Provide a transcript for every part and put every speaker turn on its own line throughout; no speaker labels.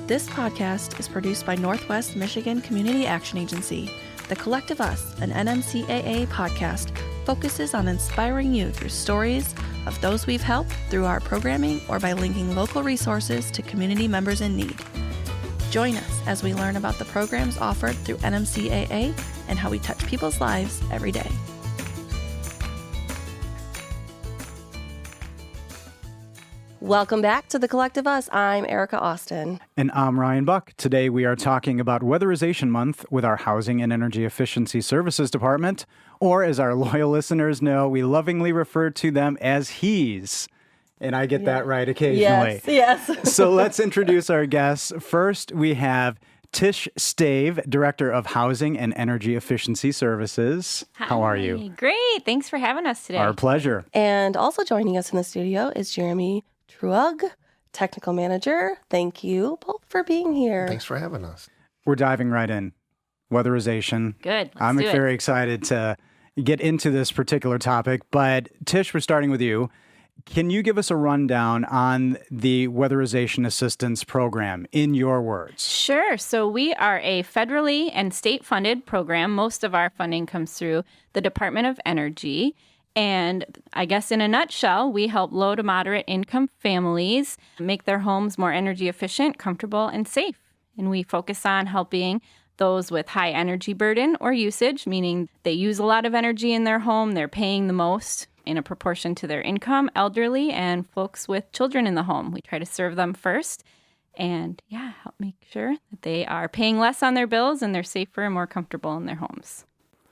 This podcast is produced by Northwest Michigan Community Action Agency. The Collective Us, an NMCAA podcast, focuses on inspiring you through stories of those we've helped through our programming or by linking local resources to community members in need. Join us as we learn about the programs offered through NMCAA and how we touch people's lives every day. Welcome back to The Collective Us. I'm Erica Austin.
And I'm Ryan Buck. Today we are talking about Weatherization Month with our Housing and Energy Efficiency Services Department, or as our loyal listeners know, we lovingly refer to them as HES. And I get that right occasionally.
Yes.
So let's introduce our guests. First, we have Tish Stave, Director of Housing and Energy Efficiency Services.
Hi.
How are you?
Great. Thanks for having us today.
Our pleasure.
And also joining us in the studio is Jeremy Truog, Technical Manager. Thank you both for being here.
Thanks for having us.
We're diving right in. Weatherization.
Good.
I'm very excited to get into this particular topic. But Tish, we're starting with you. Can you give us a rundown on the Weatherization Assistance Program in your words?
Sure. So we are a federally and state-funded program. Most of our funding comes through the Department of Energy. And I guess in a nutshell, we help low to moderate income families make their homes more energy efficient, comfortable, and safe. And we focus on helping those with high energy burden or usage, meaning they use a lot of energy in their home, they're paying the most in a proportion to their income, elderly, and folks with children in the home. We try to serve them first and, help make sure that they are paying less on their bills and they're safer and more comfortable in their homes.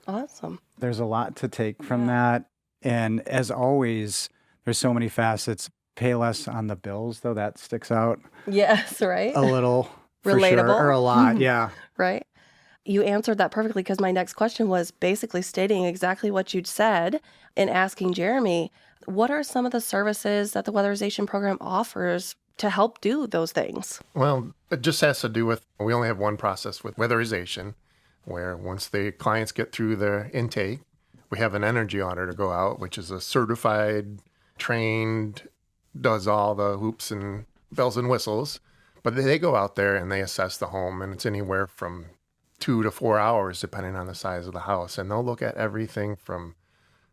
Awesome.
There's a lot to take from that. And as always, there's so many facets. Pay less on the bills, though, that sticks out.
Yes, right?
A little.
Relatable.
For sure, or a lot, yeah.
Right? You answered that perfectly because my next question was basically stating exactly what you'd said and asking Jeremy, what are some of the services that the Weatherization program offers to help do those things?
Well, it just has to do with, we only have one process with weatherization, where once the clients get through their intake, we have an energy auditor go out, which is a certified, trained, does all the hoops and bells and whistles. But they go out there and they assess the home, and it's anywhere from 2 to 4 hours, depending on the size of the house. And they'll look at everything from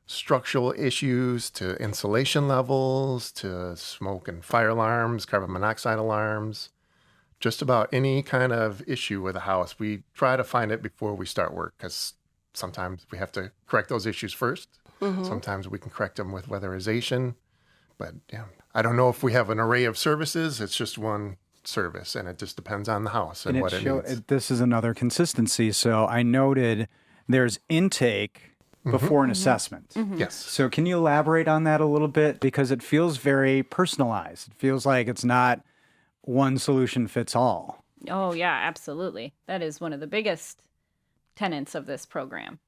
structural issues to insulation levels to smoke and fire alarms, carbon monoxide alarms, just about any kind of issue with a house. We try to find it before we start work because sometimes we have to correct those issues first. Mm-hmm. Sometimes we can correct them with weatherization. But I don't know if we have an array of services. It's just one service, and it just depends on the house and what it needs.
This is another consistency. So I noted there's intake before an assessment.
Mm-hmm. Yes.
So can you elaborate on that a little bit? Because it feels very personalized. It feels like it's not one solution fits all.
Oh, yeah, absolutely. That is one of the biggest tenets of this program.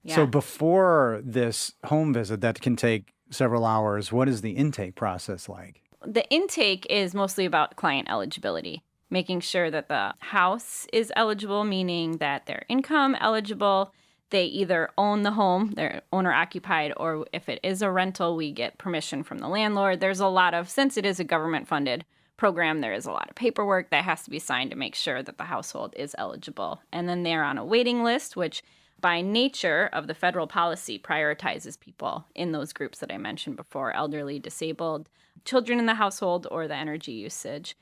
Yeah.
So before this home visit that can take several hours, what is the intake process like?
The intake is mostly about client eligibility, making sure that the house is eligible, meaning that they're income eligible. They either own the home, they're owner occupied, or if it is a rental, we get permission from the landlord. There's a lot of, since it is a government funded program, there is a lot of paperwork that has to be signed to make sure that the household is eligible. And then they're on a waiting list, which by nature of the federal policy prioritizes people in those groups that I mentioned before, elderly, disabled, children in the household, or the energy usage.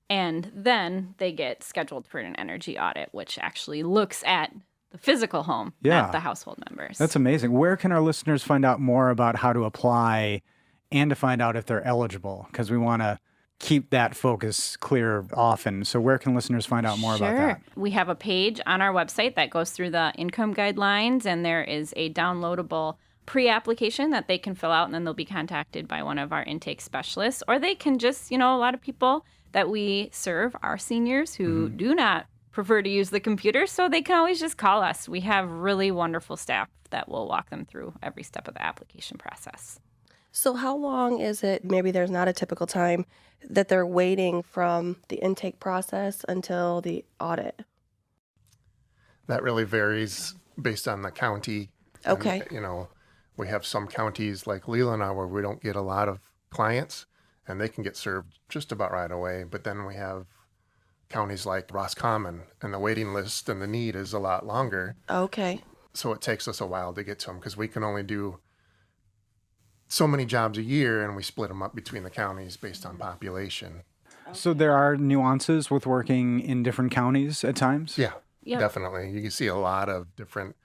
And then they get scheduled for an energy audit, which actually looks at the physical home, not the household members.
That's amazing. Where can our listeners find out more about how to apply and to find out if they're eligible? Because we want to keep that focus clear often. So where can listeners find out more about that?
We have a page on our website that goes through the income guidelines, and there is a downloadable pre-application that they can fill out, and then they'll be contacted by one of our intake specialists. Or they can just, a lot of people that we serve are seniors who do not prefer to use the computer, so they can always just call us. We have really wonderful staff that will walk them through every step of the application process.
So how long is it, maybe there's not a typical time, that they're waiting from the intake process until the audit?
That really varies based on the county.
Okay.
And, we have some counties like Leland where we don't get a lot of clients, and they can get served just about right away. But then we have counties like Roscommon, and the waiting list and the need is a lot longer.
Okay.
So it takes us a while to get to them because we can only do so many jobs a year, and we split them up between the counties based on population.
So there are nuances with working in different counties at times?
Yeah,
Yep.
definitely. You can see a lot of different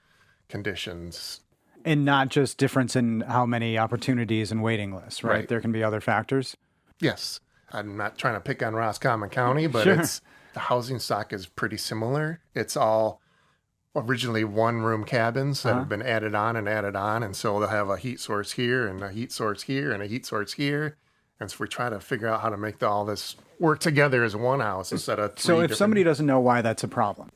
conditions.
And not just difference in how many opportunities and waiting lists, right?
Right.
There can be other factors.
Yes, I'm not trying to pick on Roscommon County, but
Sure.
the housing stock is pretty similar. It's all originally one-room cabins that have been added on, and so they'll have a heat source here and a heat source here and a heat source here. And so we try to figure out how to make all this work together as one house instead of three
So if
different-
somebody doesn't know why that's a problem.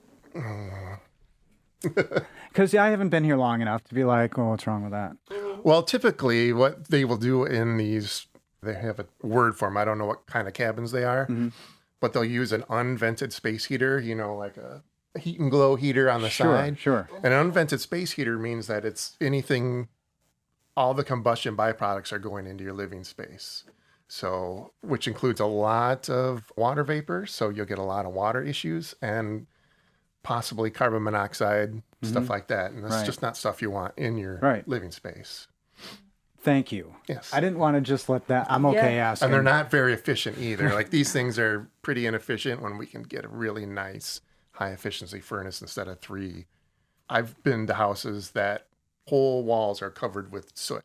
Because I haven't been here long enough to be like, oh, what's wrong with that?
Well, typically what they will do in these, they have a word for them. I don't know what kind of cabins they are, but they'll use an unvented space heater, like a heat and glow heater on the side.
Sure.
An unvented space heater means that it's anything, all the combustion byproducts are going into your living space. So, which includes a lot of water vapor. So you'll get a lot of water issues and possibly carbon monoxide, stuff like that. And that's
Right.
just not stuff you want in your
Right.
living space.
Thank you.
Yes.
I didn't want to just let that. I'm okay asking.
And they're not very efficient either. Like these things are pretty inefficient when we can get a really nice high efficiency furnace instead of 3. I've been to houses that whole walls are covered with soot.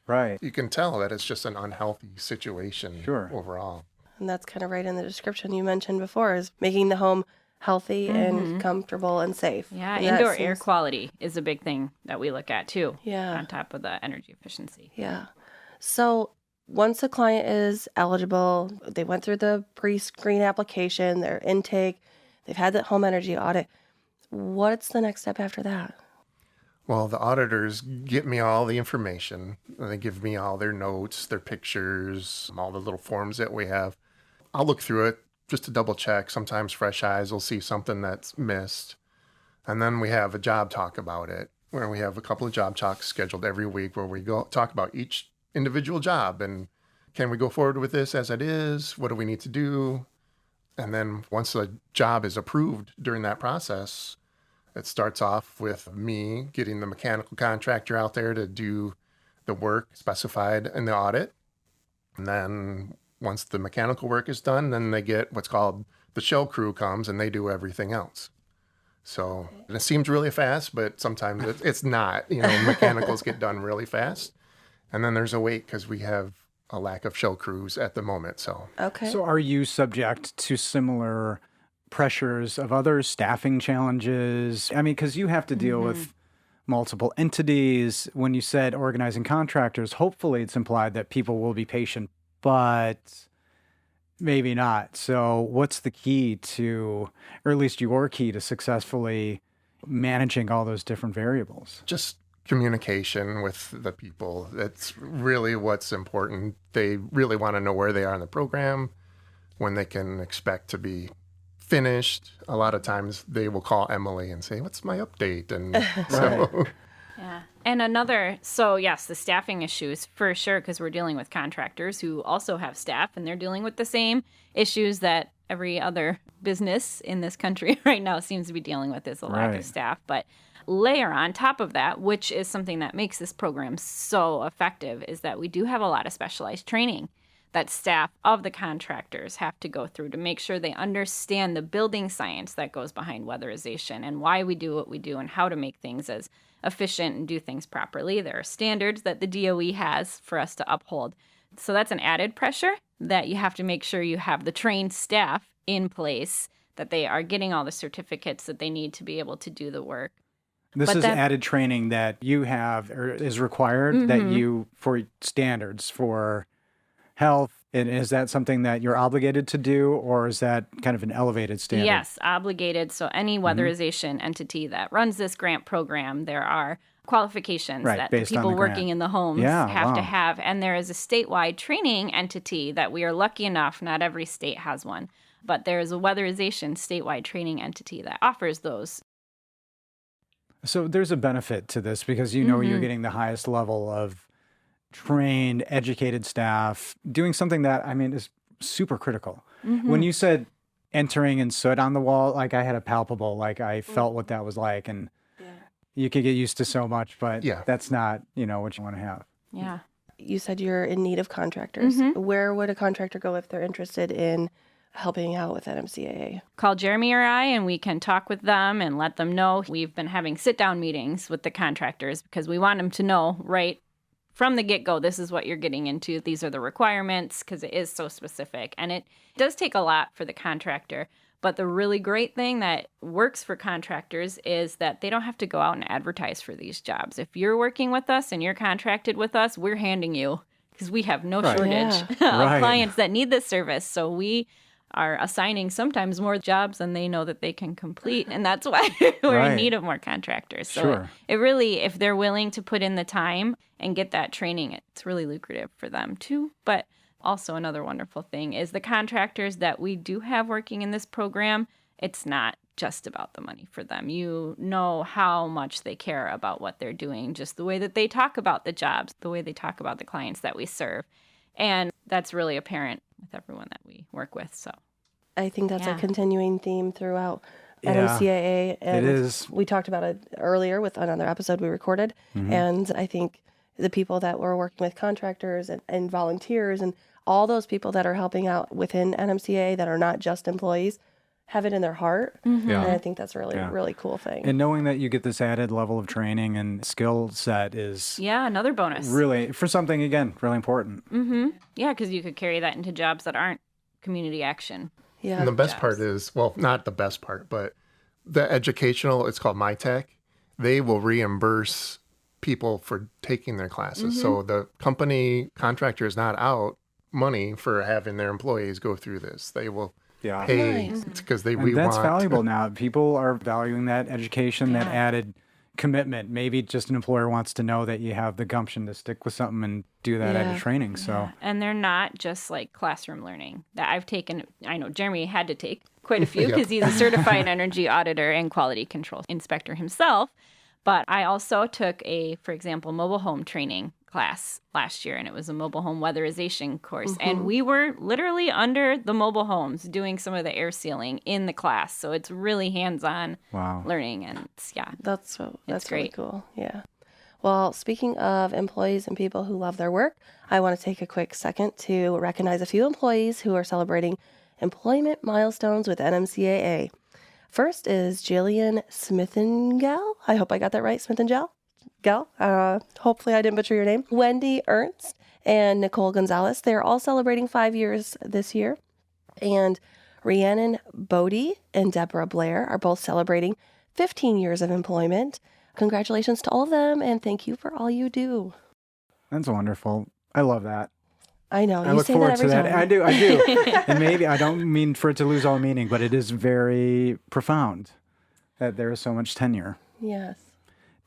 Right.
You can tell that it's just an unhealthy situation
Sure.
overall.
And that's kind of right in the description you mentioned before, is making the home healthy and comfortable and safe.
Yeah,
And that
indoor air
seems-
quality is a big thing that we look at too.
Yeah.
On top of the energy efficiency.
Yeah. So once a client is eligible, they went through the pre-screen application, their intake, they've had the home energy audit. What's the next step after that?
Well, the auditors get me all the information. They give me all their notes, their pictures, all the little forms that we have. I'll look through it just to double check. Sometimes fresh eyes will see something that's missed. And then we have a job talk about it, where we have a couple of job talks scheduled every week where we go talk about each individual job and can we go forward with this as it is? What do we need to do? And then once the job is approved during that process, it starts off with me getting the mechanical contractor out there to do the work specified in the audit. And then once the mechanical work is done, then they get what's called the shell crew comes and they do everything else. So and it seems really fast, but sometimes it's not. Mechanicals get done really fast. And then there's a wait because we have a lack of shell crews at the moment. So
Okay.
So are you subject to similar pressures of other staffing challenges? I mean, because you have to deal with multiple entities. When you said organizing contractors, hopefully it's implied that people will be patient, but maybe not. So what's the key to, or at least your key to successfully managing all those different variables?
just communication with the people. That's really what's important. They really want to know where they are in the program, when they can expect to be finished. A lot of times they will call Emily and say, what's my update? And so
Yeah. And so yes, the staffing issues for sure, because we're dealing with contractors who also have staff and they're dealing with the same issues that every other business in this country right now seems to be dealing with, is a lack
Right.
of staff. But layer on top of that, which is something that makes this program so effective, is that we do have a lot of specialized training that staff of the contractors have to go through to make sure they understand the building science that goes behind weatherization and why we do what we do and how to make things as efficient and do things properly. There are standards that the DOE has for us to uphold. So that's an added pressure that you have to make sure you have the trained staff in place, that they are getting all the certificates that they need to be able to do the work.
This
But
is
that-
added training that you have or is required that you for standards for health. And is that something that you're obligated to do, or is that kind of an elevated standard?
Yes, obligated. So any weatherization entity that runs this grant program, there are qualifications
Right,
that the
based on
people
the grant.
working in the homes
Yeah,
have to
wow.
have. And there is a statewide training entity that we are lucky enough, not every state has one, but there is a weatherization statewide training entity that offers those.
So there's a benefit to this because you know you're getting the highest level of trained, educated staff doing something that, I mean, is super critical. When you said entering and soot on the wall, like I had a palpable, like I felt what that was like. And you could get used to so much, but that's not, what you want to have.
Yeah.
You said you're in need of contractors.
Mm-hmm.
Where would a contractor go if they're interested in helping out with NMCAA?
Call Jeremy or I, and we can talk with them and let them know. We've been having sit-down meetings with the contractors because we want them to know right from the get-go, this is what you're getting into. These are the requirements, because it is so specific. And it does take a lot for the contractor. But the really great thing that works for contractors is that they don't have to go out and advertise for these jobs. If you're working with us and you're contracted with us, we're handing you, because we have no shortage of clients that need this service. So we are assigning sometimes more jobs than they know that they can complete. And that's why we're in need of more contractors. So it really, if they're willing to put in the time and get that training, it's really lucrative for them too. But also another wonderful thing is the contractors that we do have working in this program, it's not just about the money for them. You know how much they care about what they're doing, just the way that they talk about the jobs, the way they talk about the clients that we serve. And that's really apparent with everyone that we work with. So
I think that's a continuing theme throughout NMCAA. And
it is.
We talked about it earlier with another episode we recorded. And I think the people that were working with contractors and volunteers and all those people that are helping out within NMCAA that are not just employees have it in their heart. And I think that's a really cool thing.
And knowing that you get this added level of training and skill set is
another bonus.
Really, for something, again, really important.
Yeah, because you could carry that into jobs that aren't community action.
Yeah.
And the best part is, well, not the best part, but the educational, it's called MyTech. They will reimburse people for taking their classes. So the company contractor is not out money for having their employees go through this. They will pay because
that's valuable now. People are valuing that education, that added commitment. Maybe just an employer wants to know that you have the gumption to stick with something and do that added training. So
and they're not just like classroom learning that I've taken. I know Jeremy had to take quite a few because he's a certified energy auditor and quality control inspector himself. But I also took for example, mobile home training class last year, and it was a mobile home weatherization course. And we were literally under the mobile homes doing some of the air sealing in the class. So it's really hands-on learning, and
that's
great.
Really cool. Yeah. Well, speaking of employees and people who love their work, I want to take a quick second to recognize a few employees who are celebrating employment milestones with NMCAA. First is Jillian Smithengel. I hope I got that right, Smithengel. Hopefully I didn't butcher your name. Wendy Ernst and Nicole Gonzalez. They're all celebrating 5 years this year. And Rhiannon Bodie and Deborah Blair are both celebrating 15 years of employment. Congratulations to all of them, and thank you for all you do.
That's wonderful. I love that.
I know.
I look forward to that.
Time.
I do. And maybe I don't mean for it to lose all meaning, but it is very profound that there is so much tenure.
Yes.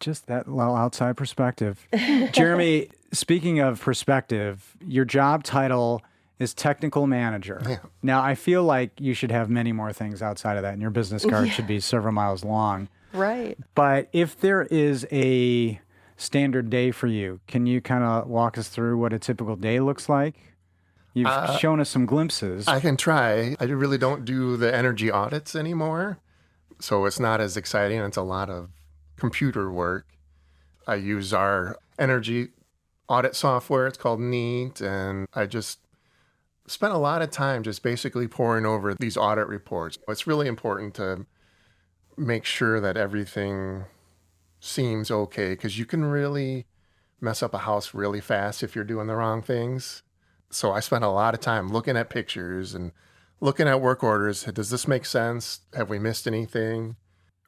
Just that little outside perspective. Jeremy, speaking of perspective, your job title is technical manager. Yeah. Now, I feel like you should have many more things outside of that, and your business card should be several miles long.
Right.
But if there is a standard day for you, can you kind of walk us through what a typical day looks like? You've shown us some glimpses.
I can try. I really don't do the energy audits anymore, so it's not as exciting. It's a lot of computer work. I use our energy audit software. It's called Neat, and I just spent a lot of time just basically poring over these audit reports. It's really important to make sure that everything seems okay, because you can really mess up a house really fast if you're doing the wrong things. So I spent a lot of time looking at pictures and looking at work orders. Does this make sense? Have we missed anything?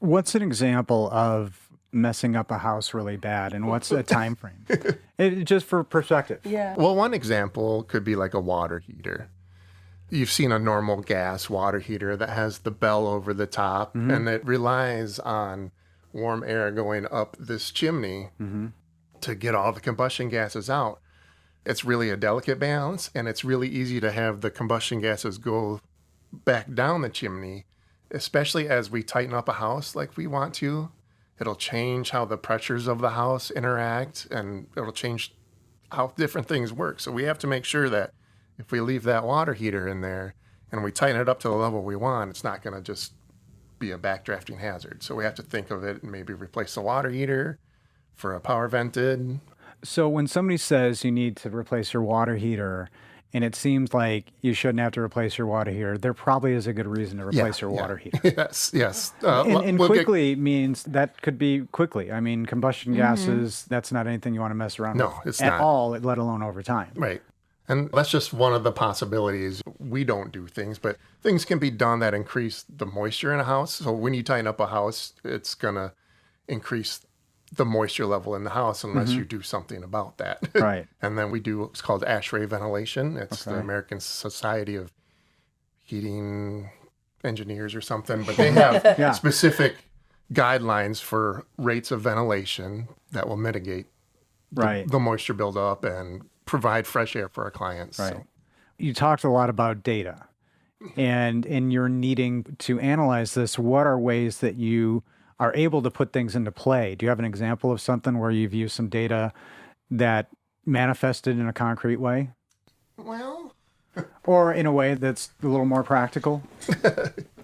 What's an example of messing up a house really bad, and what's a time frame? Just for perspective.
Yeah.
Well, one example could be like a water heater. You've seen a normal gas water heater that has the bell over the top, and it relies on warm air going up this chimney to get all the combustion gases out. It's really a delicate balance, and it's really easy to have the combustion gases go back down the chimney, especially as we tighten up a house like we want to. It'll change how the pressures of the house interact, and it'll change how different things work. So we have to make sure that if we leave that water heater in there and we tighten it up to the level we want, it's not going to just be a backdrafting hazard. So we have to think of it and maybe replace the water heater for a power vented.
So when somebody says you need to replace your water heater, and it seems like you shouldn't have to replace your water heater, there probably is a good reason to replace your water heater.
Yes.
And quickly means that could be quickly. I mean, combustion gases, that's not anything you want to mess around with
it's
at
not.
all, let alone over time.
Right. And that's just one of the possibilities. We don't do things, but things can be done that increase the moisture in a house. So when you tighten up a house, it's going to increase the moisture level in the house unless you do something about that.
Right.
And then we do what's called ASHRAE ventilation. It's the American Society of Heating Engineers or something, but they have specific guidelines for rates of ventilation that will mitigate the moisture buildup and provide fresh air for our clients.
Right.
So.
You talked a lot about data, and in your needing to analyze this, what are ways that you are able to put things into play? Do you have an example of something where you've used some data that manifested in a concrete way?
Well,
or in a way that's a little more practical?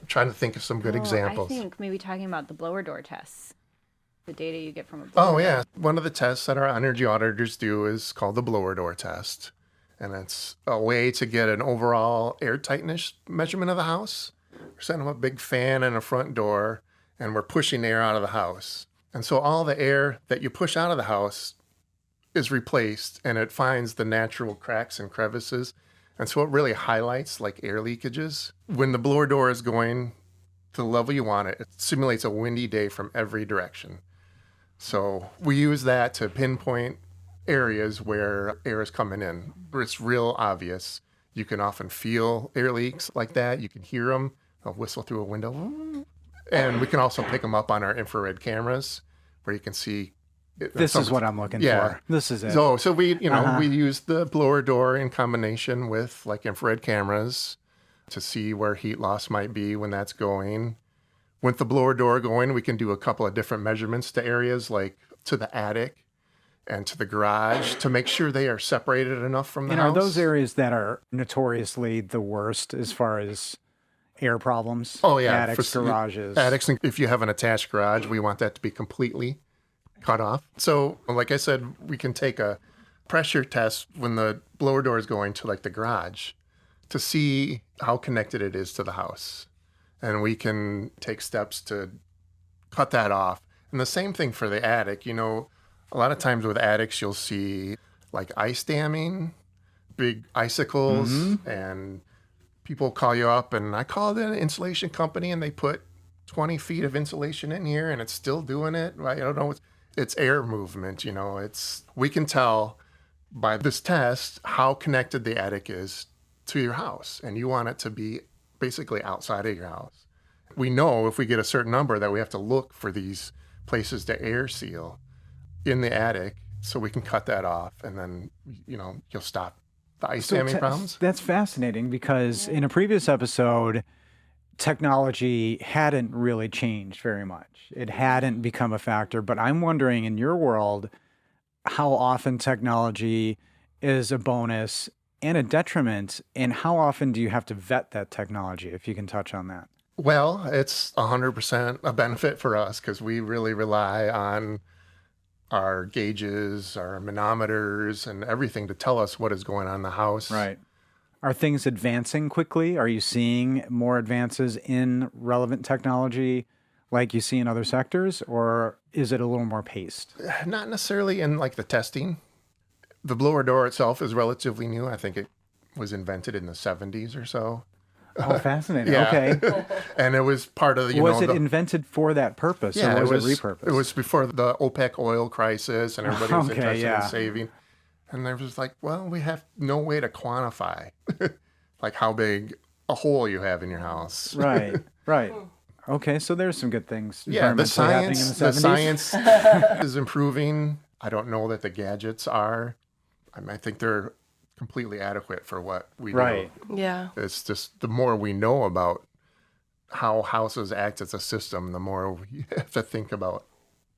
Trying to think of some good examples.
I think maybe talking about the blower door tests, the data you get from a blower.
Oh, yeah. One of the tests that our energy auditors do is called the blower door test. And it's a way to get an overall air tightness measurement of the house. We're setting up a big fan and a front door, and we're pushing air out of the house. And so all the air that you push out of the house is replaced, and it finds the natural cracks and crevices. And so it really highlights like air leakages. When the blower door is going to the level you want it, it simulates a windy day from every direction. So we use that to pinpoint areas where air is coming in, where it's real obvious. You can often feel air leaks like that. You can hear them. They'll whistle through a window. And we can also pick them up on our infrared cameras where you can see.
This is what I'm looking for. This is it.
So we, we use the blower door in combination with like infrared cameras to see where heat loss might be when that's going. With the blower door going, we can do a couple of different measurements to areas like to the attic and to the garage to make sure they are separated enough from the house.
And are those areas that are notoriously the worst as far as air problems?
Oh, yeah.
Attics, garages.
Attics, if you have an attached garage, we want that to be completely cut off. So, like I said, we can take a pressure test when the blower door is going to like the garage to see how connected it is to the house. And we can take steps to cut that off. And the same thing for the attic. A lot of times with attics, you'll see like ice damming, big icicles, and people call you up, and I called an insulation company, and they put 20 feet of insulation in here, and it's still doing it. I don't know. It's air movement, we can tell by this test how connected the attic is to your house, and you want it to be basically outside of your house. We know if we get a certain number that we have to look for these places to air seal in the attic so we can cut that off, and then, you'll stop the ice damming problems.
That's fascinating because in a previous episode, technology hadn't really changed very much. It hadn't become a factor, but I'm wondering in your world how often technology is a bonus and a detriment, and how often do you have to vet that technology, if you can touch on that?
Well, it's 100% a benefit for us because we really rely on our gauges, our manometers, and everything to tell us what is going on in the house.
Right. Are things advancing quickly? Are you seeing more advances in relevant technology like you see in other sectors, or is it a little more paced?
Not necessarily in like the testing. The blower door itself is relatively new. I think it was invented in the 70s or so.
Oh, fascinating.
Yeah.
Okay.
And it was part of the,
Was it invented for that purpose, or was it repurposed?
It was before the OPEC oil crisis, and everybody was interested in saving. And there was like, well, we have no way to quantify like how big a hole you have in your house.
Right. Okay, so there's some good things.
Yeah, the
science
is improving. I don't know that the gadgets are. I think they're completely adequate for what we do.
Yeah.
It's just the more we know about how houses act as a system, the more we have to think about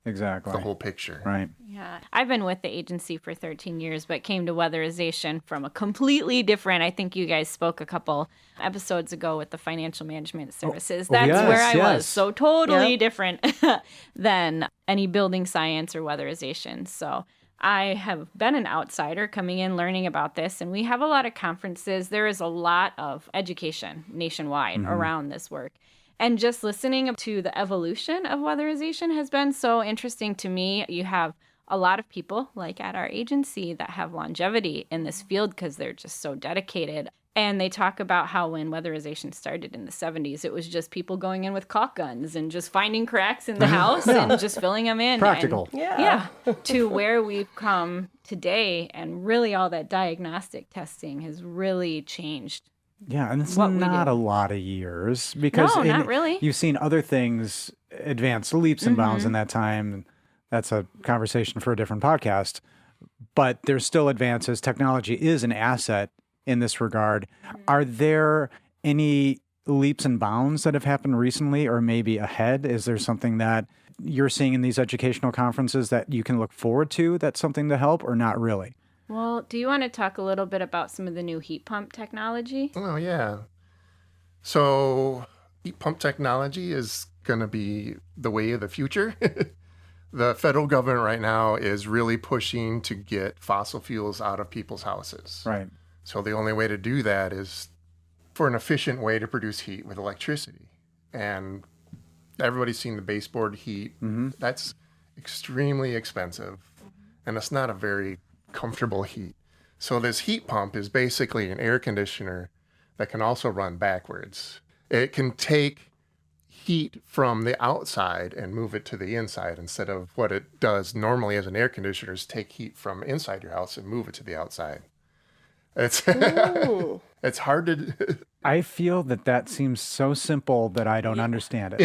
Exactly.
the whole picture.
Right.
Yeah, I've been with the agency for 13 years, but came to Weatherization from a completely different, I think you guys spoke a couple episodes ago with the financial management services. That's
yes,
where I
yes.
was. So totally
Yep.
different than any building science or weatherization. So I have been an outsider coming in, learning about this, and we have a lot of conferences. There is a lot of education nationwide around this work. And just listening to the evolution of weatherization has been so interesting to me. You have a lot of people, like at our agency, that have longevity in this field because they're just so dedicated. And they talk about how when weatherization started in the 70s, it was just people going in with caulk guns and just finding cracks in the house and just filling them in.
Practical.
And,
Yeah.
to where we've come today, and really all that diagnostic testing has really changed.
Yeah, and it's
What we
not
do.
a lot of years because
No, not really.
you've seen other things advance leaps and bounds in that time. That's a conversation for a different podcast. But there's still advances. Technology is an asset in this regard. Are there any leaps and bounds that have happened recently or maybe ahead? Is there something that you're seeing in these educational conferences that you can look forward to that's something to help or not really?
Well, do you want to talk a little bit about some of the new heat pump technology?
Oh, yeah. So heat pump technology is going to be the way of the future. The federal government right now is really pushing to get fossil fuels out of people's houses.
Right.
So the only way to do that is for an efficient way to produce heat with electricity. And everybody's seen the baseboard heat. That's extremely expensive. And it's not a very comfortable heat. So this heat pump is basically an air conditioner that can also run backwards. It can take heat from the outside and move it to the inside instead of what it does normally as an air conditioner is take heat from inside your house and move it to the outside. It's it's hard to
I feel that seems so simple that I don't understand it.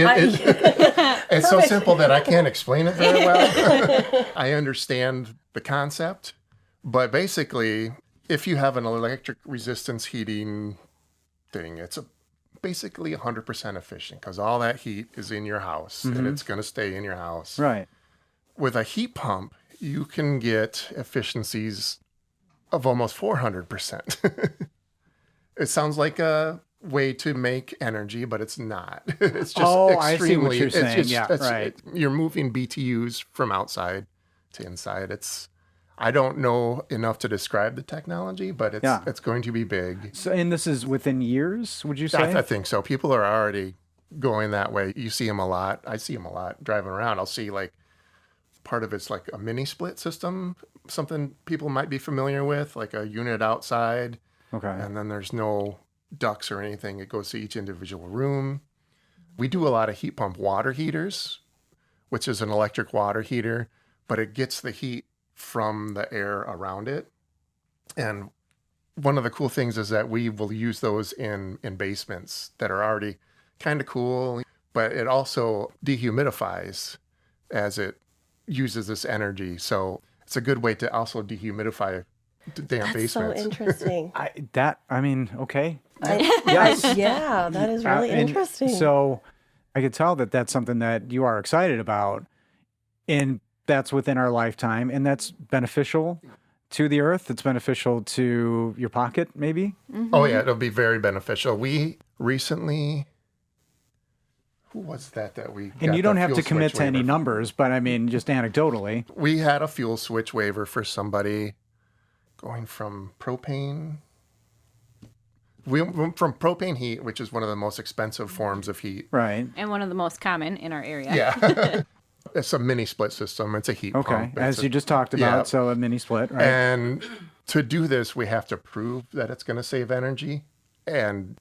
it's so simple that I can't explain it very well. I understand the concept, but basically if you have an electric resistance heating thing, it's basically 100% efficient because all that heat is in your house and it's going to stay in your house.
Right.
With a heat pump, you can get efficiencies of almost 400%. It sounds like a way to make energy, but it's not. It's just
I see what you're saying. Right.
You're moving BTUs from outside to inside. I don't know enough to describe the technology, but it's going to be big.
So, and this is within years, would you say?
I think so. People are already going that way. You see them a lot. I see them a lot driving around. I'll see like part of it's like a mini split system, something people might be familiar with, like a unit outside.
Okay.
And then there's no ducts or anything. It goes to each individual room. We do a lot of heat pump water heaters, which is an electric water heater, but it gets the heat from the air around it. And one of the cool things is that we will use those in basements that are already kind of cool, but it also dehumidifies as it uses this energy. So it's a good way to also dehumidify damp
That's so
basements.
interesting.
Okay.
Yes. Yeah, that is really
And
interesting.
So I could tell that that's something that you are excited about, and that's within our lifetime, and that's beneficial to the earth. It's beneficial to your pocket, maybe.
Oh yeah, it'll be very beneficial. We recently, who was that we
And
got
you don't
the
have to
fuel
commit
switch
to any
waiver?
numbers, but I mean, just anecdotally.
We had a fuel switch waiver for somebody going from propane. We went from propane heat, which is one of the most expensive forms of heat.
Right.
And one of the most common in our area.
Yeah. It's a mini split system. It's a heat
Okay.
pump.
As you just talked about, so a mini split, right?
And to do this, we have to prove that it's going to save energy. And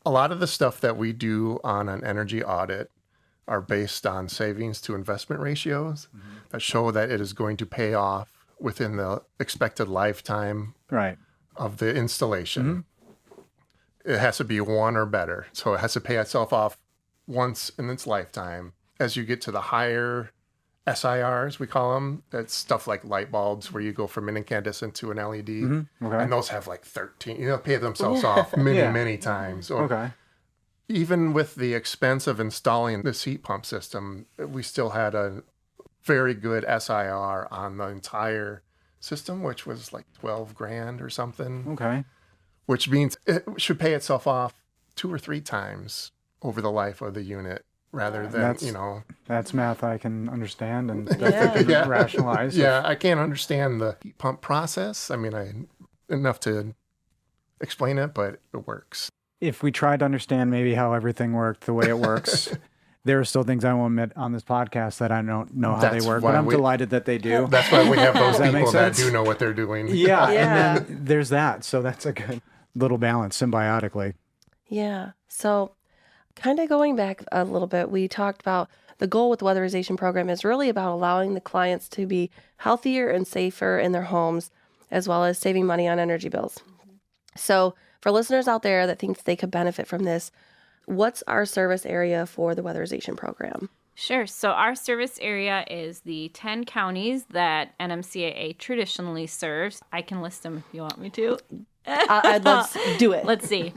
a lot of the stuff that we do on an energy audit are based on savings to investment ratios that show that it is going to pay off within the expected lifetime
Right.
of the installation. It has to be 1 or better. So it has to pay itself off once in its lifetime. As you get to the higher SIRs, we call them, that's stuff like light bulbs where you go from an incandescent to an LED.
Okay.
And those have like 13, pay themselves off many times. So
Okay.
even with the expense of installing this heat pump system, we still had a very good SIR on the entire system, which was like 12 grand or something.
Okay.
Which means it should pay itself off 2 or 3 times over the life of the unit rather than,
That's math I can understand and definitely rationalize.
Yeah, I can't understand the heat pump process. I mean, enough to explain it, but it works.
If we tried to understand maybe how everything worked the way it works, there are still things I won't admit on this podcast that I don't know how they work, but I'm delighted that they do.
That's why we have those people that do know what they're doing.
Yeah, and then there's that. So that's a good little balance symbiotically.
Yeah. So kind of going back a little bit, we talked about the goal with the weatherization program is really about allowing the clients to be healthier and safer in their homes, as well as saving money on energy bills. So for listeners out there that think they could benefit from this, what's our service area for the weatherization program?
Sure. So our service area is the 10 counties that NMCAA traditionally serves. I can list them if you want me to.
I'd love to do it.
Let's see.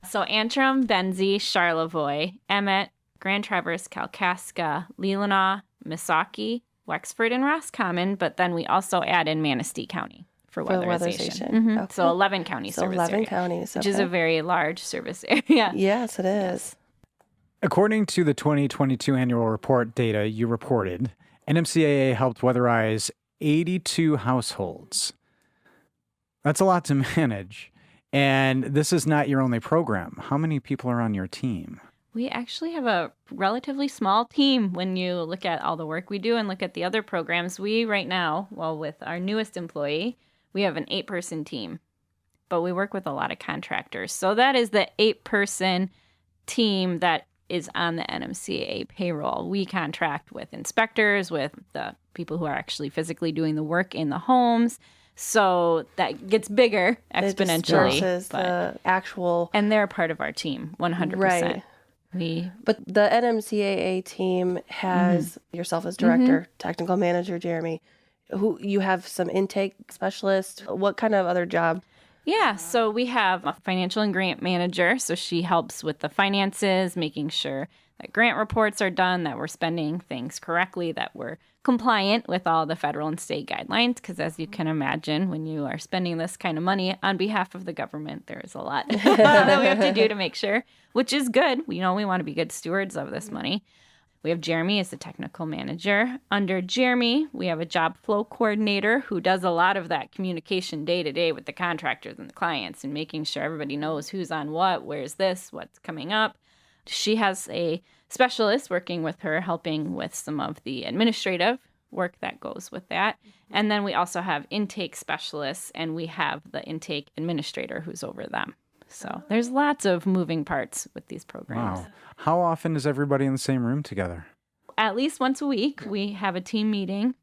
So Antrim, Benzie, Charlevoix, Emmett, Grand Traverse, Kalkaska, Leelanau, Missaukee, Wexford, and Roscommon. But then we also add in Manistee County for weatherization.
Mm-hmm. Okay.
So 11 county service
11
area,
counties,
which is a very large service area.
Yes, it is.
According to the 2022 annual report data you reported, NMCAA helped weatherize 82 households. That's a lot to manage. And this is not your only program. How many people are on your team?
We actually have a relatively small team when you look at all the work we do and look at the other programs. We right now, with our newest employee, we have an 8-person team, but we work with a lot of contractors. So that is the 8-person team that is on the NMCAA payroll. We contract with inspectors, with the people who are actually physically doing the work in the homes. So that gets bigger exponentially.
Versus the actual...
And they're part of our team, 100%.
Right. But the NMCAA team has yourself as director, technical manager, Jeremy, who you have some intake specialist. What kind of other job?
Yeah, so we have a financial and grant manager. So she helps with the finances, making sure that grant reports are done, that we're spending things correctly, that we're compliant with all the federal and state guidelines. Because as you can imagine, when you are spending this kind of money on behalf of the government, there is a lot that we have to do to make sure, which is good. We want to be good stewards of this money. We have Jeremy as the technical manager. Under Jeremy, we have a job flow coordinator who does a lot of that communication day to day with the contractors and the clients and making sure everybody knows who's on what, where's this, what's coming up. She has a specialist working with her, helping with some of the administrative work that goes with that. And then we also have intake specialists, and we have the intake administrator who's over them. So there's lots of moving parts with these programs.
Wow. How often is everybody in the same room together?
At least once a week, we have a team meeting.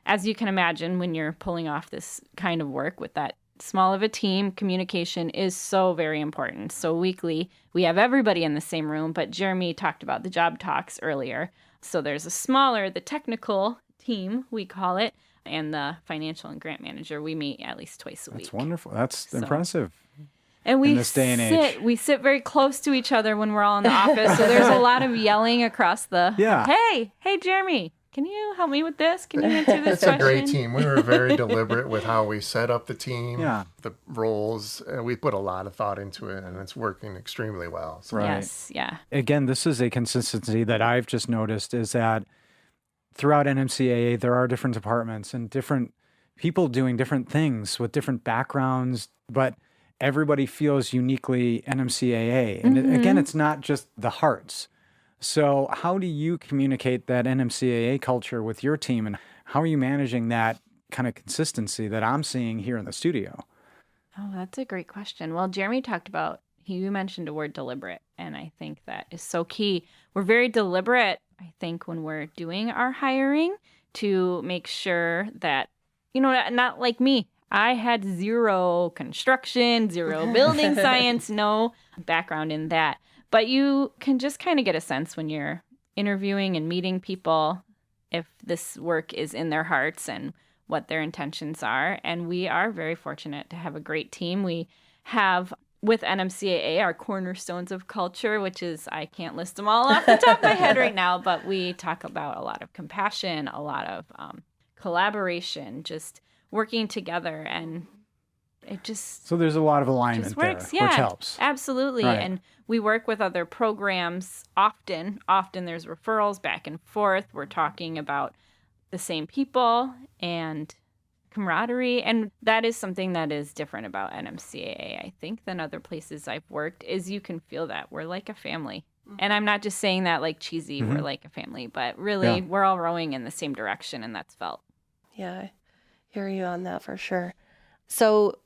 As you can imagine, when you're pulling off this kind of work with that small of a team, communication is so very important. So weekly, we have everybody in the same room, but Jeremy talked about the job talks earlier. So there's the technical team, we call it, and the financial and grant manager. We meet at least twice a week.
That's wonderful. That's impressive.
And
in this day and age.
We sit very close to each other when we're all in the office. So there's a lot of yelling across the, hey, Jeremy, can you help me with this? Can you answer this question?
It's a great team. We were very deliberate with how we set up the team, the roles. We put a lot of thought into it, and it's working extremely well. So.
Right.
Yes, yeah.
Again, this is a consistency that I've just noticed is that throughout NMCAA, there are different departments and different people doing different things with different backgrounds, but everybody feels uniquely NMCAA. And again, it's not just the hearts. So how do you communicate that NMCAA culture with your team, and how are you managing that kind of consistency that I'm seeing here in the studio?
Oh, that's a great question. Well, Jeremy talked about, you mentioned a word deliberate, and I think that is so key. We're very deliberate, I think, when we're doing our hiring to make sure that, not like me. I had zero construction, zero building science, no background in that. But you can just kind of get a sense when you're interviewing and meeting people if this work is in their hearts and what their intentions are. And we are very fortunate to have a great team. We have with NMCAA, our cornerstones of culture, which is, I can't list them all off the top of my head right now, but we talk about a lot of compassion, a lot of collaboration, just working together, and it just
So there's a lot of alignment there,
works.
which helps.
Absolutely.
Right.
And we work with other programs often. Often there's referrals back and forth. We're talking about the same people and camaraderie. And that is something that is different about NMCAA, I think, than other places I've worked, is you can feel that we're like a family. And I'm not just saying that like cheesy, we're like a family, but really we're all rowing in the same direction, and that's felt.
Yeah, I hear you on that for sure. So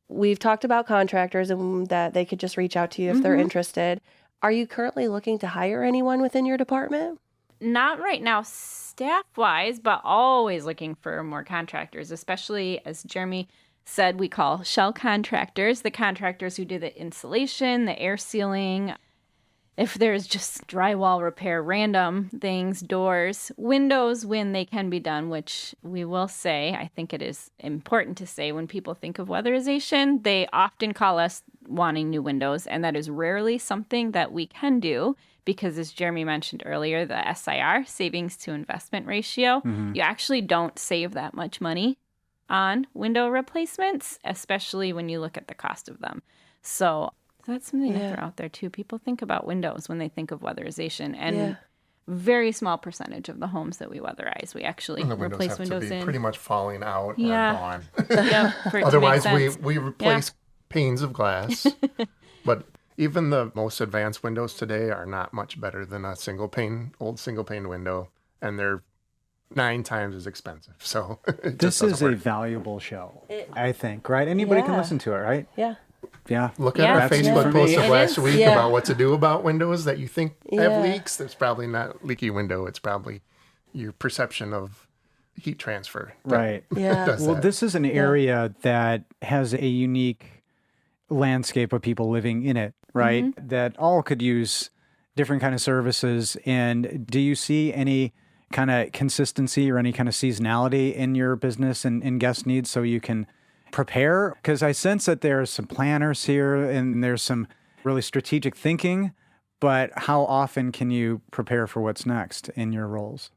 we've talked about contractors and that they could just reach out to you if they're interested. Are you currently looking to hire anyone within your department?
Not right now staff-wise, but always looking for more contractors, especially, as Jeremy said, we call shell contractors, the contractors who do the insulation, the air sealing. If there's just drywall repair, random things, doors, windows when they can be done, which we will say, I think it is important to say, when people think of weatherization, they often call us wanting new windows, and that is rarely something that we can do because, as Jeremy mentioned earlier, the SIR, savings to investment ratio, you actually don't save that much money on window replacements, especially when you look at the cost of them. So that's something to throw out there too. People think about windows when they think of weatherization, and very small percentage of the homes that we weatherize, we actually replace windows
to be
in.
pretty much falling out or gone.
For it
Otherwise,
to make sense.
we replace panes of glass. But even the most advanced windows today are not much better than a old single pane window, and they're 9 times as expensive. So
This is a valuable show, I think, right? Anybody can listen to it, right?
Yeah.
Yeah.
Look at our
That's
Facebook
for
post
me.
of last week
Yeah.
about what to do about windows that you think have leaks. There's probably not leaky window. It's probably your perception of heat transfer. that
Right.
Yeah.
does
Well,
that.
this is an area that has a unique landscape of people living in it, right? That all could use different kind of services. And do you see any kind of consistency or any kind of seasonality in your business and guest needs so you can prepare? Because I sense that there's some planners here and there's some really strategic thinking, but how often can you prepare for what's next in your roles?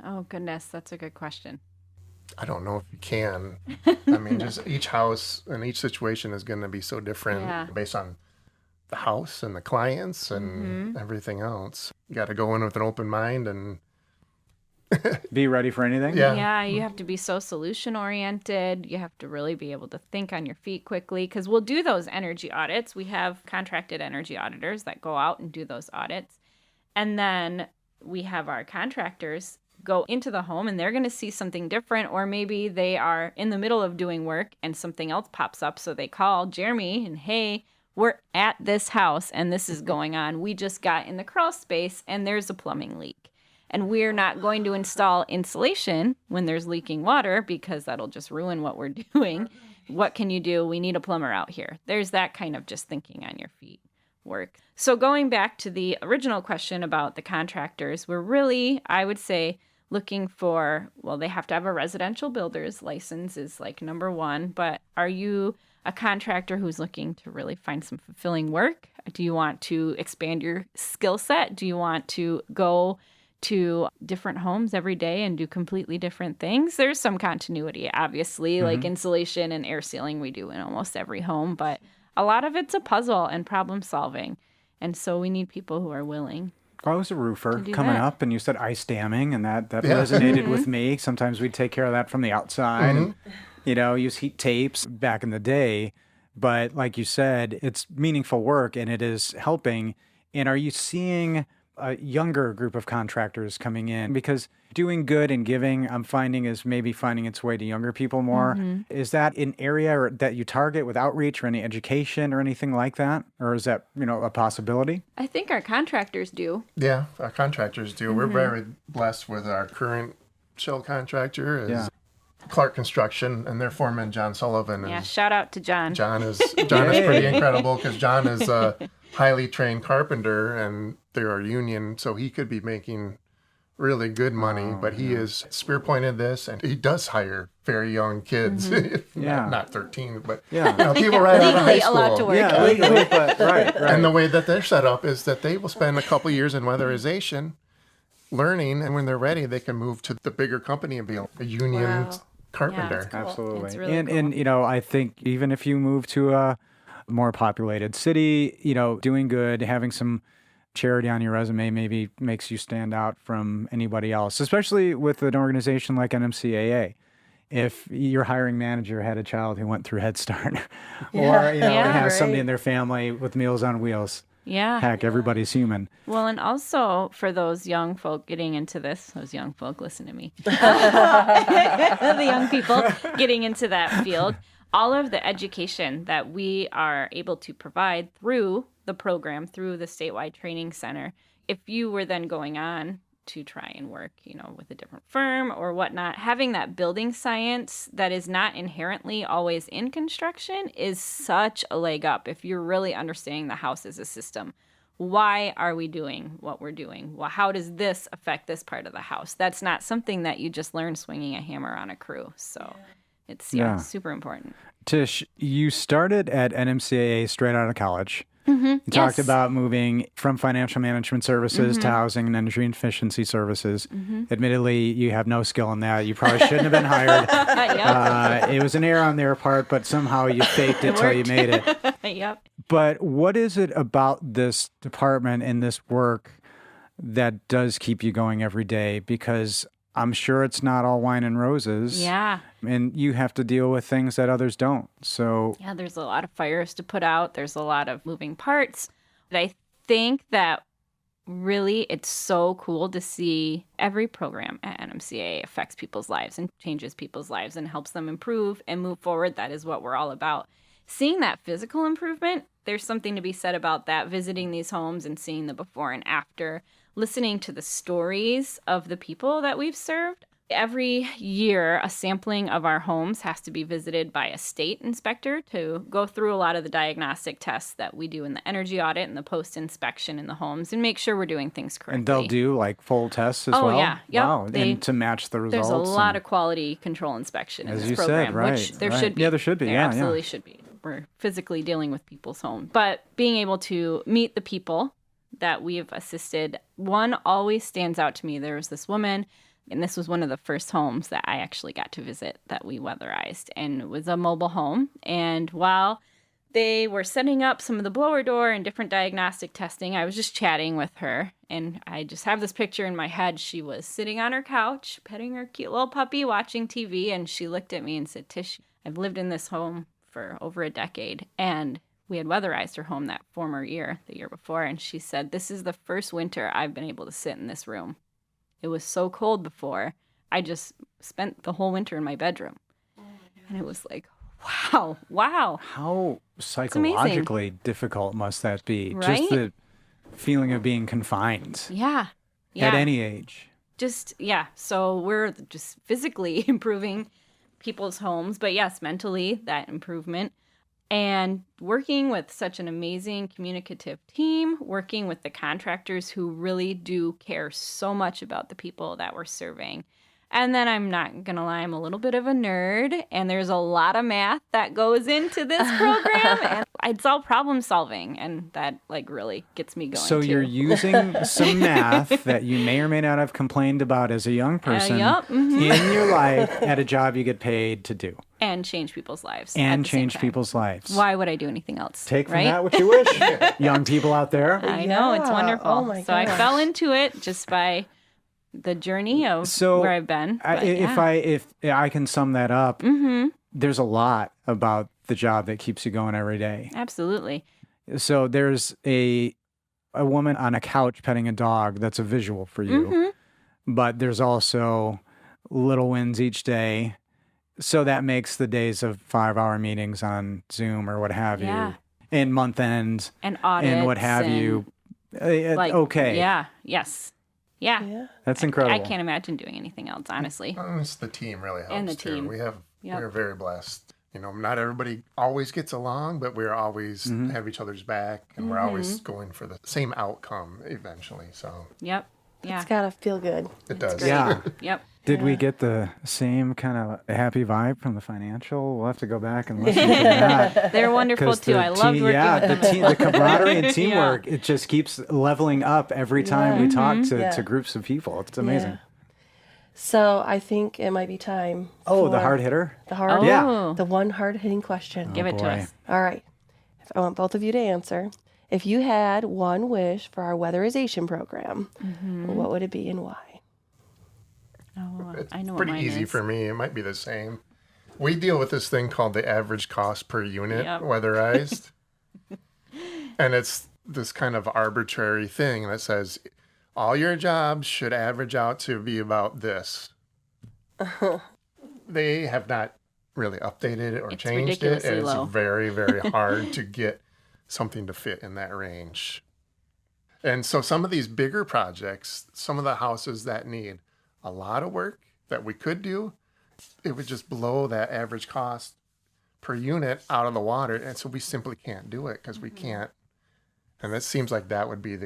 Oh, goodness. That's a good question.
I don't know if you can. I mean, just each house and each situation is going to be so different based on the house and the clients and everything else. You got to go in with an open mind and
Be ready for anything?
Yeah, you have to be so solution oriented. You have to really be able to think on your feet quickly, because we'll do those energy audits. We have contracted energy auditors that go out and do those audits. And then we have our contractors go into the home and they're going to see something different, or maybe they are in the middle of doing work and something else pops up. So they call Jeremy and, hey, we're at this house and this is going on. We just got in the crawl space and there's a plumbing leak. And we're not going to install insulation when there's leaking water because that'll just ruin what we're doing. What can you do? We need a plumber out here. There's that kind of just thinking on your feet work. So going back to the original question about the contractors, we're really, I would say, looking for, well, they have to have a residential builder's license is like number one, but are you a contractor who's looking to really find some fulfilling work? Do you want to expand your skill set? Do you want to go to different homes every day and do completely different things? There's some continuity, obviously, like insulation and air sealing we do in almost every home, but a lot of it's a puzzle and problem solving. And so we need people who are willing.
I was a roofer
do
coming
that.
up, and you said ice damming, and that resonated with me. Sometimes we'd take care of that from the outside and, use heat tapes back in the day. But like you said, it's meaningful work, and it is helping. And are you seeing a younger group of contractors coming in? Because doing good and giving, I'm finding, is maybe finding its way to younger people more. Is that an area that you target with outreach or any education or anything like that? Or is that, a possibility?
I think our contractors do.
yeah, our contractors do. We're very blessed with our current shell contractor is Clark Construction, and their foreman, John Sullivan.
Yeah,
Is,
shout out to John.
John is pretty incredible because John is a highly trained carpenter and they're a union, so he could be making really good money, but he is spearpointed this, and he does hire very young kids. Not 13, but people right out of high
legally
school.
allowed to work.
Yeah, legally, but right.
And the way that they're set up is that they will spend a couple years in weatherization learning, and when they're ready, they can move to the bigger company and be a union carpenter.
that's cool.
Absolutely.
It's really
and I think even if you move to a more populated city, doing good, having some charity on your resume maybe makes you stand out from anybody else, especially with an organization like NMCAA. If your hiring manager had a child who went through Head Start or has somebody in their family with Meals on Wheels.
Yeah.
Heck, everybody's human.
Well, and also for those young folk getting into this, those young folk, listen to me, the young people getting into that field, all of the education that we are able to provide through the program, through the statewide training center, if you were then going on to try and work, with a different firm or whatnot, having that building science that is not inherently always in construction is such a leg up if you're really understanding the house as a system. Why are we doing what we're doing? Well, how does this affect this part of the house? That's not something that you just learn swinging a hammer on a crew. So it's super important.
Tish, you started at NMCAA straight out of college. You talked about moving from financial management services to housing and energy efficiency services. Admittedly, you have no skill in that. You probably shouldn't have been hired. It was an error on their part, but somehow you faked it till you made it.
Yep.
But what is it about this department and this work that does keep you going every day? Because I'm sure it's not all wine and roses.
Yeah.
And you have to deal with things that others don't. So
yeah, there's a lot of fires to put out. There's a lot of moving parts. But I think that really it's so cool to see every program at NMCAA affects people's lives and changes people's lives and helps them improve and move forward. That is what we're all about. Seeing that physical improvement, there's something to be said about that, visiting these homes and seeing the before and after, listening to the stories of the people that we've served. Every year, a sampling of our homes has to be visited by a state inspector to go through a lot of the diagnostic tests that we do in the energy audit and the post-inspection in the homes and make sure we're doing things correctly.
And they'll do like full tests as well?
Oh, yeah. Yep.
Wow. And to match the results.
There's a lot of quality control inspection in
as
this
you
program,
said, right,
which there
right.
should be.
Yeah, there should be.
There absolutely should be. We're physically dealing with people's homes. But being able to meet the people that we've assisted, one always stands out to me. There was this woman, and this was one of the first homes that I actually got to visit that we weatherized, and it was a mobile home. And while they were setting up some of the blower door and different diagnostic testing, I was just chatting with her, and I just have this picture in my head. She was sitting on her couch, petting her cute little puppy, watching TV, and she looked at me and said, "Tish, I've lived in this home for over a decade, and we had weatherized her home that former year, the year before, and she said, this is the first winter I've been able to sit in this room. It was so cold before. I just spent the whole winter in my bedroom." And it was like, wow.
How psychologically difficult must that be?
Right?
Just the feeling of being confined.
Yeah.
At any age.
So we're just physically improving people's homes, but yes, mentally, that improvement. And working with such an amazing communicative team, working with the contractors who really do care so much about the people that we're serving. And then I'm not going to lie, I'm a little bit of a nerd, and there's a lot of math that goes into this program, and it's all problem solving, and that really gets me going.
So
too.
you're using some math that you may or may not have complained about as a young person in your life at a job you get paid to do.
And change people's lives.
And change people's lives.
Why would I do anything else?
Take from that what you wish. Young people out there.
I know, it's wonderful.
Oh my
so I fell into it just by the journey of where I've been.
If I can sum that up, there's a lot about the job that keeps you going every day.
Absolutely.
So there's a woman on a couch petting a dog. That's a visual for you. But there's also little wins each day. So that makes the days of 5-hour meetings on Zoom or what have you, and month end
and audits
and what have you. Okay.
Yeah. Yes. Yeah.
That's incredible.
I can't imagine doing anything else, honestly.
It's the team really helps
And the
too.
team.
We're very blessed. Not everybody always gets along, but we're always have each other's back, and we're always going for the same outcome eventually. So
Yep. Yeah.
It's got to feel good.
It does.
great.
Yeah.
Yep.
Did we get the same kind of happy vibe from the financial? We'll have to go back and listen to that.
They're wonderful too. I loved working with them.
The camaraderie and teamwork, it just keeps leveling up every time we talk to groups of people. It's amazing.
Yeah. So I think it might be time.
Oh,
for
the hard hitter?
The hard,
Yeah.
the one hard-hitting question.
Give it to
boy.
us.
All right. I want both of you to answer. If you had one wish for our weatherization program, what would it be and why?
Oh,
It's
I know what
pretty
mine
easy
is.
for me. It might be the same. We deal with this thing called the average cost per unit
Yep.
weatherized. And it's this kind of arbitrary thing that says all your jobs should average out to be about this. They have not really updated it or
It's
changed it.
ridiculously
And it's
low.
very, very hard to get something to fit in that range. And so some of these bigger projects, some of the houses that need a lot of work that we could do, it would just blow that average cost per unit out of the water. And so we simply can't do it because we can't. And it seems like that would be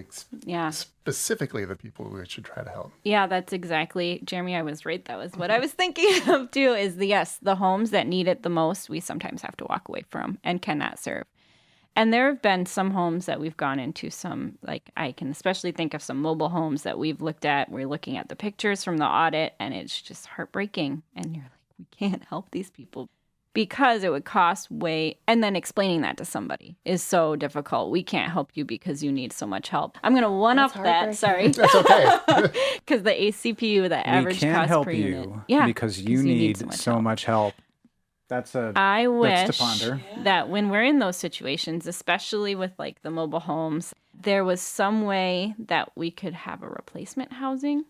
Yeah.
specifically the people we should try to help.
Yeah, that's exactly, Jeremy, I was right. That was what I was thinking of too, is the homes that need it the most, we sometimes have to walk away from and cannot serve. And there have been some homes that we've gone into, like I can especially think of some mobile homes that we've looked at. We're looking at the pictures from the audit and it's just heartbreaking. And you're like, we can't help these people because it would cost way, and then explaining that to somebody is so difficult. We can't help you because you need so much help. I'm going to one-up that, sorry.
That's okay.
Because the ACPU, the average
we can't
cost
help
per
you
unit. Yeah,
because you need so much help. That's
I wish
that's to ponder.
that when we're in those situations, especially with like the mobile homes, there was some way that we could have a replacement housing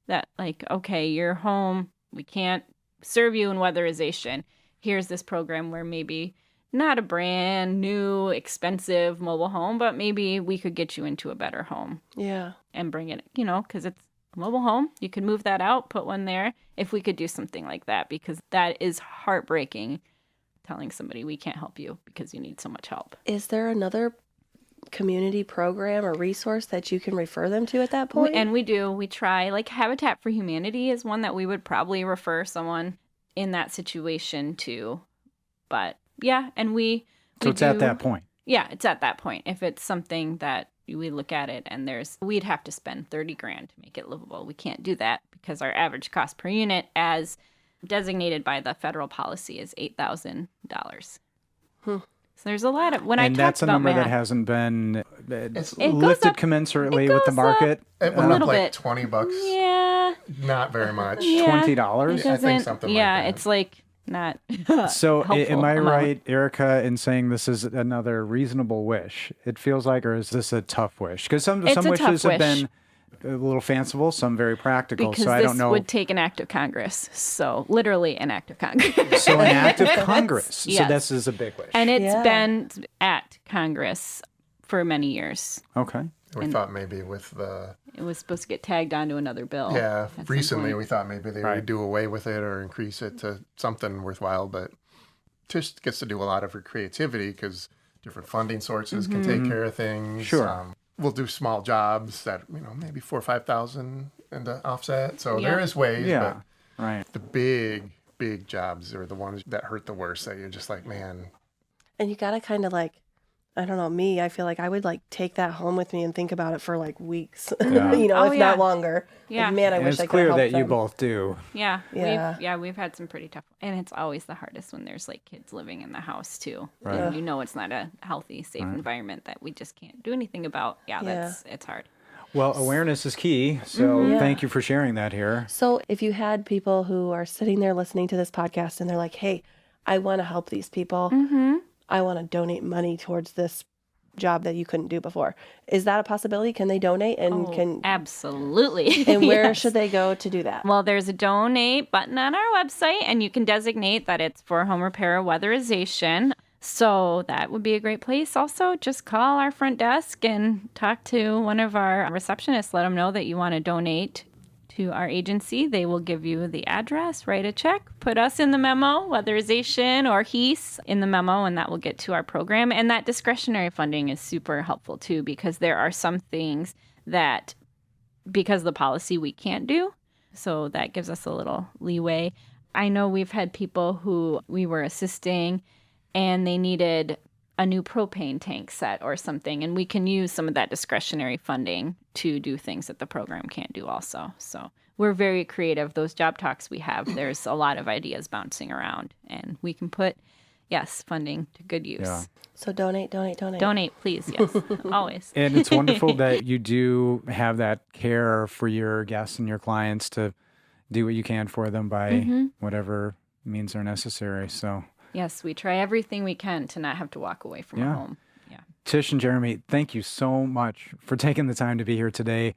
that like, okay, your home, we can't serve you in weatherization. Here's this program where maybe not a brand new, expensive mobile home, but maybe we could get you into a better home.
Yeah.
And bring it, because it's a mobile home. You could move that out, put one there. If we could do something like that, because that is heartbreaking, telling somebody we can't help you because you need so much help.
Is there another community program or resource that you can refer them to at that point?
We do. We try. Like Habitat for Humanity is one that we would probably refer someone in that situation to. But yeah, and we
So it's at that point.
Yeah, it's at that point. If it's something that we look at it and we'd have to spend $30,000 to make it livable. We can't do that because our average cost per unit as designated by the federal policy is $8,000. So there's a lot of,
and that's a number that hasn't been lifted
up,
commensurately with the market.
It went up
little
like
bit.
$20.
Yeah.
Not very much.
Yeah.
$20?
I think something like that.
It's like not
So am
helpful
I
amount.
right, Erica, in saying this is another reasonable wish? It feels like, or is this a tough wish? Because some
It's a
wishes
tough
have
wish.
been a little fanciful, some very practical.
Because
so I
this
don't know.
would take an act of Congress. So literally an act of Congress.
So an act of Congress.
Yes.
So this is a big wish.
And it's been at Congress for many years.
Okay.
We thought maybe with the...
It was supposed to get tagged onto another bill.
Yeah,
at some
recently
point.
we thought maybe they would do away with it or increase it to something worthwhile. But Tish gets to do a lot of her creativity because different funding sources can take care of things.
Sure.
We'll do small jobs that, maybe $4,000 or $5,000 into offset. So there is ways.
Yeah.
But
Right.
the big jobs are the ones that hurt the worst, that you're just like, man.
And you got to kind of like, I don't know, me, I feel like I would like take that home with me and think about it for like weeks,
Yeah.
if not longer.
Yeah.
Like, man, I
And
wish
it's
I could
clear
help
that you
them.
both do.
Yeah.
Yeah.
We've had some pretty tough, and it's always the hardest when there's like kids living in the house too.
Right.
And it's not a healthy, safe environment that we just can't do anything about. It's hard.
Well, awareness is key. So thank you for sharing that here.
So if you had people who are sitting there listening to this podcast and they're like, hey, I want to help these people. I want to donate money towards this job that you couldn't do before. Is that a possibility? Can they donate and
Absolutely.
and where
Yes.
should they go to do that?
Well, there's a donate button on our website, and you can designate that it's for home repair or weatherization. So that would be a great place. Also, just call our front desk and talk to one of our receptionists. Let them know that you want to donate to our agency. They will give you the address, write a check, put us in the memo, weatherization or HEAS in the memo, and that will get to our program. And that discretionary funding is super helpful too, because there are some things that because of the policy we can't do. So that gives us a little leeway. I know we've had people who we were assisting and they needed a new propane tank set or something, and we can use some of that discretionary funding to do things that the program can't do also. So we're very creative. Those job talks we have, there's a lot of ideas bouncing around, and we can put, yes, funding to good use.
Yeah.
So donate.
Donate, please. Yes, always.
And it's wonderful that you do have that care for your guests and your clients to do what you can for them by whatever means are necessary. So
yes, we try everything we can to not have to walk away from our home. Yeah.
Tish and Jeremy, thank you so much for taking the time to be here today,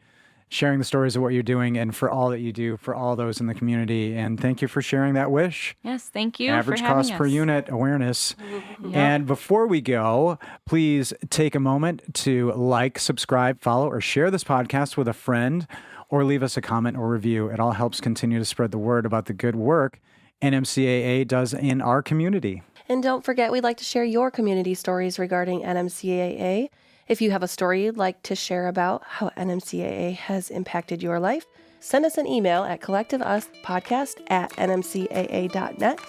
sharing the stories of what you're doing, and for all that you do for all those in the community. And thank you for sharing that wish.
Yes, thank you
Average
for having
cost
us.
per unit awareness.
Yep.
And before we go, please take a moment to like, subscribe, follow, or share this podcast with a friend, or leave us a comment or review. It all helps continue to spread the word about the good work NMCAA does in our community.
And don't forget, we'd like to share your community stories regarding NMCAA. If you have a story you'd like to share about how NMCAA has impacted your life, send us an email at collectiveuspodcast@nmcaa.net.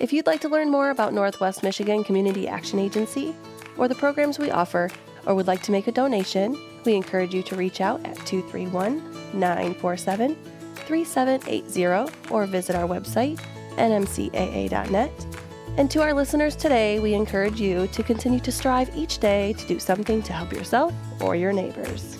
If you'd like to learn more about Northwest Michigan Community Action Agency or the programs we offer, or would like to make a donation, we encourage you to reach out at 231-947-3780 or visit our website, nmcaa.net. And to our listeners today, we encourage you to continue to strive each day to do something to help yourself or your neighbors.